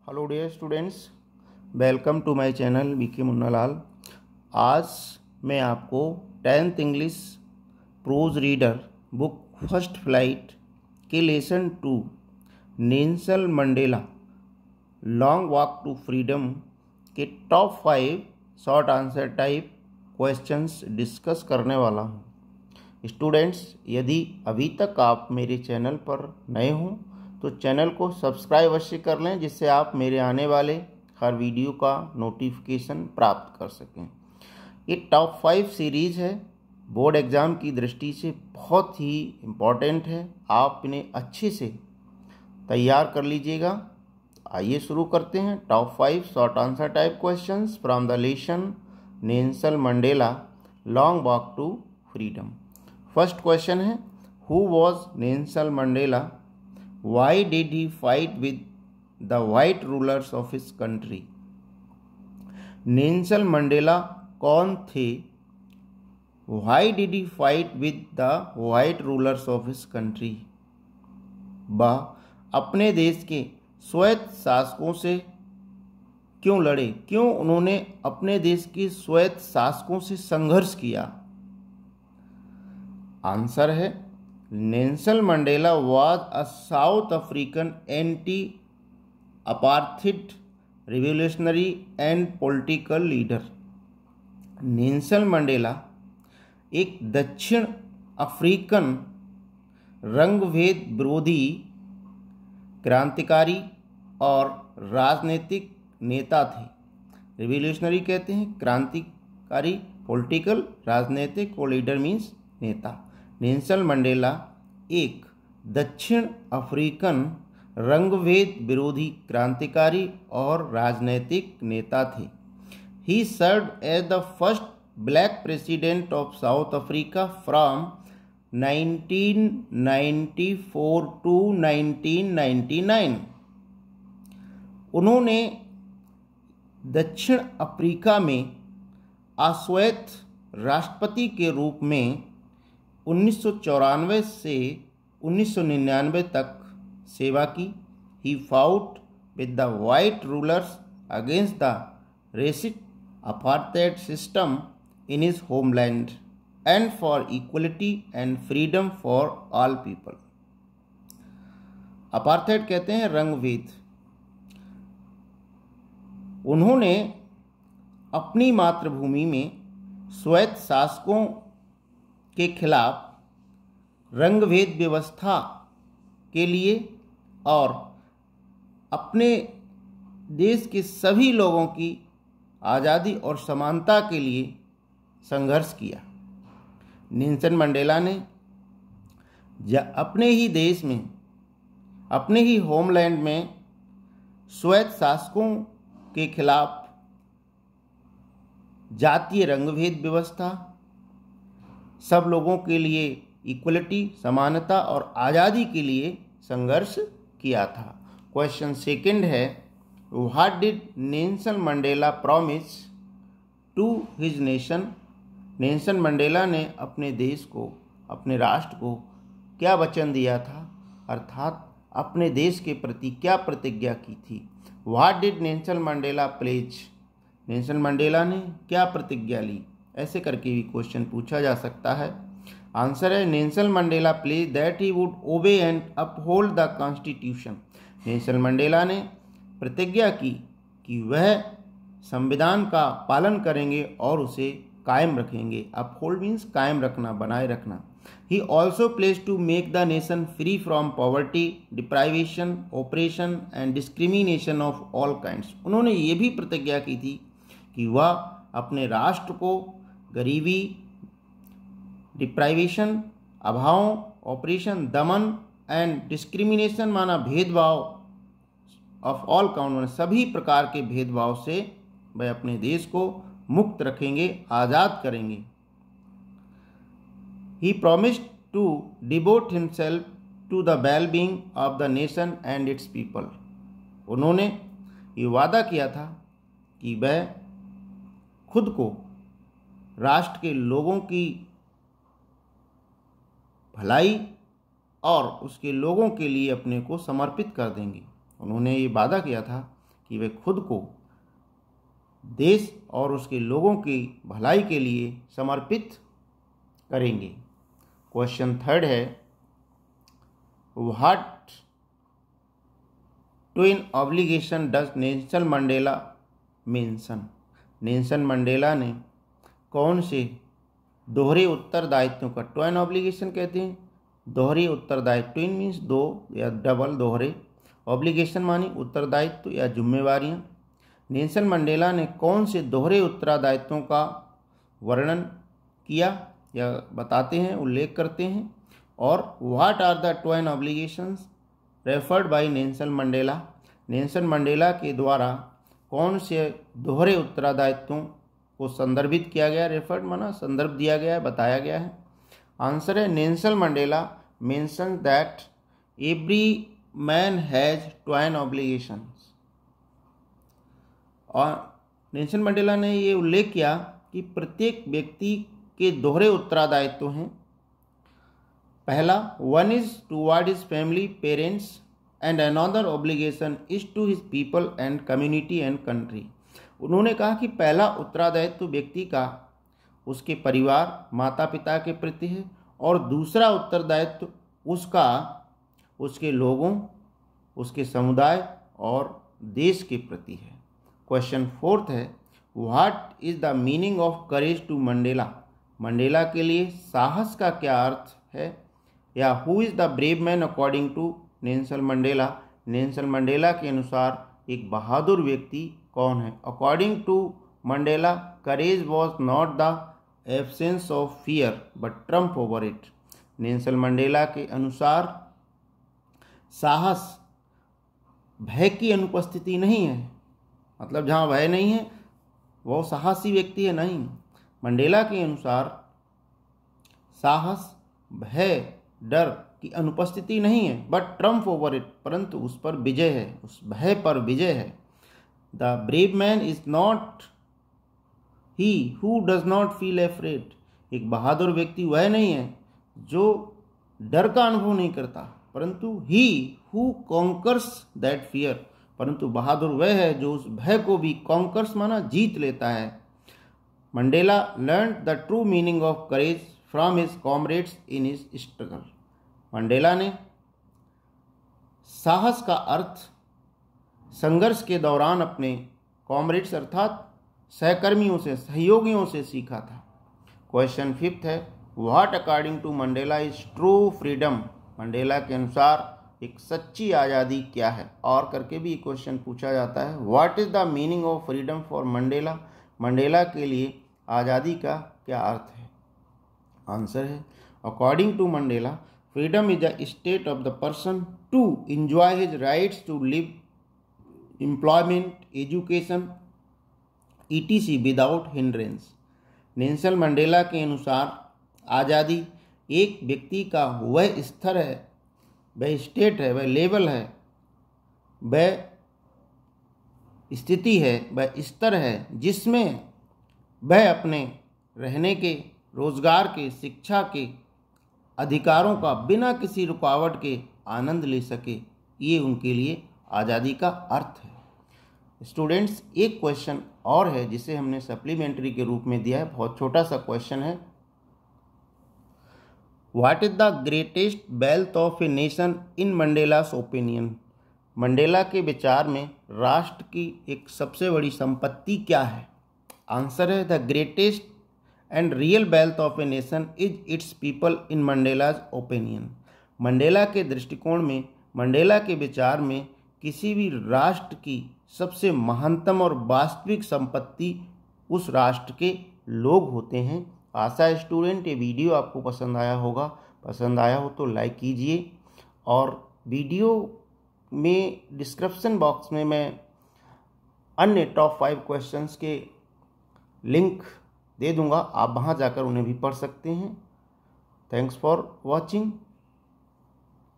Hello dear students, welcome to my channel BK Munnalal. आज मैं आपको 10th English prose reader book first flight के lesson 2 Nelson Mandela long walk to freedom के top 5 short answer type questions discuss करने वाला हूँ। Students, यदि अभी तक आप मेरे चैनल पर नए हों तो चैनल को सब्सक्राइब अवश्य कर लें, जिससे आप मेरे आने वाले हर वीडियो का नोटिफिकेशन प्राप्त कर सकें। ये टॉप 5 सीरीज़ है, बोर्ड एग्ज़ाम की दृष्टि से बहुत ही इम्पॉर्टेंट है। आप इन्हें अच्छे से तैयार कर लीजिएगा। आइए शुरू करते हैं। Top 5 short answer type questions from the lesson Nelson Mandela long walk to freedom. First question है, who was Nelson Mandela? Why did he fight with the white rulers of his country? Nelson Mandela कौन थे? Why did he fight with the white rulers of his country? वह अपने देश के स्वायत्त शासकों से क्यों लड़े? क्यों उन्होंने अपने देश के स्वायत्त शासकों से संघर्ष किया? आंसर है, Nelson Mandela was a South African anti-apartheid revolutionary and political leader. Nelson Mandela एक दक्षिण अफ्रीकन रंगभेद विरोधी क्रांतिकारी और राजनीतिक नेता थे। रिवोल्यूशनरी कहते हैं क्रांतिकारी, पॉलिटिकल राजनीतिक, और लीडर मीन्स नेता। नेल्सन मंडेला एक दक्षिण अफ्रीकन रंगभेद विरोधी क्रांतिकारी और राजनीतिक नेता थे। He served as the first black president of South Africa from 1994 to 1999। उन्होंने दक्षिण अफ्रीका में अश्वेत राष्ट्रपति के रूप में 1994 से 1999 तक सेवा की। He fought with the white rulers against the racist apartheid system in his homeland and for equality and freedom for all people. Apartheid कहते हैं रंगभेद। उन्होंने अपनी मातृभूमि में स्वायत्त शासकों के खिलाफ रंगभेद व्यवस्था के लिए और अपने देश के सभी लोगों की आज़ादी और समानता के लिए संघर्ष किया। नेल्सन मंडेला ने अपने ही देश में, अपने ही होमलैंड में स्वायत्त शासकों के खिलाफ जातीय रंगभेद व्यवस्था, सब लोगों के लिए इक्वलिटी, समानता और आज़ादी के लिए संघर्ष किया था। क्वेश्चन सेकंड है, what did Nelson Mandela promise to his nation? Nelson Mandela ने अपने देश को, अपने राष्ट्र को क्या वचन दिया था, अर्थात अपने देश के प्रति क्या प्रतिज्ञा की थी? What did Nelson Mandela pledge? Nelson Mandela ने क्या प्रतिज्ञा ली? ऐसे करके भी क्वेश्चन पूछा जा सकता है। आंसर है, Nelson Mandela pledge that he would obey and uphold the constitution. Nelson Mandela ने प्रतिज्ञा की कि वह संविधान का पालन करेंगे और उसे कायम रखेंगे। अपहोल्ड मीन्स कायम रखना, बनाए रखना। He also pledge to make the nation free from poverty, deprivation, oppression and discrimination of all kinds. उन्होंने ये भी प्रतिज्ञा की थी कि वह अपने राष्ट्र को गरीबी, डिप्राइवेशन, अभाव, ऑपरेशन, दमन एंड डिस्क्रिमिनेशन माना भेदभाव, ऑफ ऑल काउंट सभी प्रकार के भेदभाव से वह अपने देश को मुक्त रखेंगे, आज़ाद करेंगे। He promised to devote himself to the wellbeing of the nation and its people. उन्होंने ये वादा किया था कि वह खुद को राष्ट्र के लोगों की भलाई और उसके लोगों के लिए अपने को समर्पित कर देंगे। उन्होंने ये वादा किया था कि वे खुद को देश और उसके लोगों की भलाई के लिए समर्पित करेंगे। क्वेश्चन थर्ड है, what twin obligation does Nelson Mandela mention. Nelson Mandela ने कौन से दोहरे उत्तरदायित्वों का, ट्विन ऑब्लिगेशन कहते हैं दोहरे उत्तरदायित्व, ट्विन मीन्स दो या डबल, दोहरे, ऑब्लिगेशन मानी उत्तरदायित्व या जिम्मेवारियां। नेल्सन मंडेला ने कौन से दोहरे उत्तरदायित्वों का वर्णन किया या बताते हैं, उल्लेख करते हैं, और what are the twin obligations referred by Nelson Mandela. Nelson Mandela के द्वारा कौन से दोहरे उत्तरदायित्वों को संदर्भित किया गया, रेफर्ड माना संदर्भ दिया गया है, बताया गया है। आंसर है, Nelson Mandela mention that every man has twine obligations. और नेल्सन मंडेला ने ये उल्लेख किया कि प्रत्येक व्यक्ति के दोहरे उत्तरदायित्व हैं। पहला, one is toward his family parents and another obligation is to his people and community and country. उन्होंने कहा कि पहला उत्तरदायित्व व्यक्ति का उसके परिवार माता पिता के प्रति है और दूसरा उत्तरदायित्व उसका उसके लोगों, उसके समुदाय और देश के प्रति है। क्वेश्चन फोर्थ है, what is the meaning of courage to Mandela. Mandela के लिए साहस का क्या अर्थ है, या who is the brave man according to Nelson Mandela. Nelson Mandela के अनुसार एक बहादुर व्यक्ति कौन है। According to Mandela, courage was not the absence of fear but triumph over it. Nelson Mandela के अनुसार साहस भय की अनुपस्थिति नहीं है, मतलब जहाँ भय नहीं है वो साहसी व्यक्ति है, नहीं। मंडेला के अनुसार साहस भय डर की अनुपस्थिति नहीं है, बट ट्रम्प ओवर इट, परंतु उस पर विजय है, उस भय पर विजय है। The brave man is not he who does not feel afraid. एक बहादुर व्यक्ति वह नहीं है जो डर का अनुभव नहीं करता, परंतु he who conquers that fear, परंतु बहादुर वह है जो उस भय को भी कॉन्कर्स माना जीत लेता है। Mandela learn the true meaning of courage from his comrades in his struggle. Mandela ने साहस का अर्थ संघर्ष के दौरान अपने कॉमरेड्स अर्थात सहकर्मियों से, सहयोगियों से सीखा था। क्वेश्चन फिफ्थ है, what according to Mandela is true freedom. Mandela के अनुसार एक सच्ची आज़ादी क्या है, और करके भी क्वेश्चन पूछा जाता है। What is the meaning of freedom for Mandela. Mandela के लिए आज़ादी का क्या अर्थ है। आंसर है, according to Mandela, freedom is a state of the person to enjoy his rights to live, employment, education, ETC without hindrance. Nelson Mandela के अनुसार आज़ादी एक व्यक्ति का वह स्तर है, वह स्टेट है, वह लेवल है, वह स्थिति है, वह स्तर है जिसमें वह अपने रहने के, रोजगार के, शिक्षा के अधिकारों का बिना किसी रुकावट के आनंद ले सके। ये उनके लिए आज़ादी का अर्थ है। स्टूडेंट्स, एक क्वेश्चन और है जिसे हमने सप्लीमेंट्री के रूप में दिया है, बहुत छोटा सा क्वेश्चन है। What is the greatest wealth of a nation in Mandela's opinion. Mandela के विचार में राष्ट्र की एक सबसे बड़ी संपत्ति क्या है। आंसर है, the greatest and real wealth of a nation is it's people in Mandela's opinion. Mandela के दृष्टिकोण में, मंडेला के विचार में किसी भी राष्ट्र की सबसे महानतम और वास्तविक संपत्ति उस राष्ट्र के लोग होते हैं। आशा है स्टूडेंट ये वीडियो आपको पसंद आया होगा। पसंद आया हो तो लाइक कीजिए, और वीडियो में डिस्क्रिप्शन बॉक्स में मैं अन्य टॉप 5 क्वेश्चंस के लिंक दे दूंगा, आप वहां जाकर उन्हें भी पढ़ सकते हैं। Thanks for watching.